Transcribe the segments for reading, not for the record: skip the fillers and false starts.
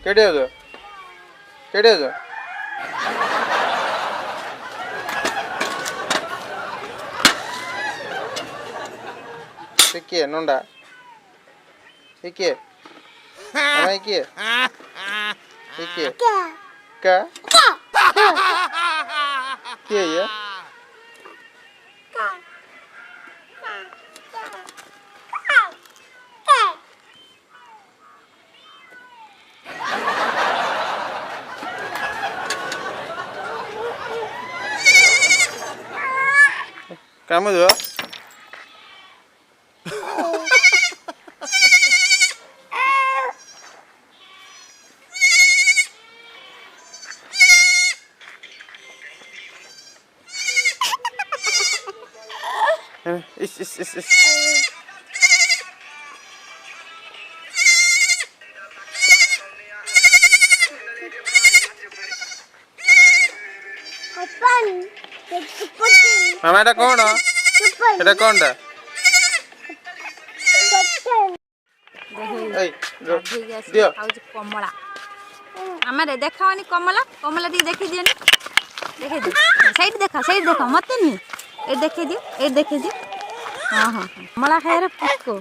केड़े हो केड़े हो किए नंडा किए हमें किए किए का किए ये काम दो इस मामा एटा कौन एटा कौन टा दियो कमला आमारे देखाओनी कमला कमला टी देखी दियो देखी दियो सही देखा मत नहीं ए देखी दियो हाँ हाँ कमला खाए पुको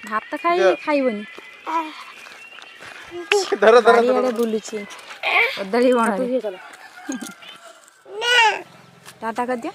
भात खाई खाइबनी धर धर बुलुची कदली बण टाटा कर दियो।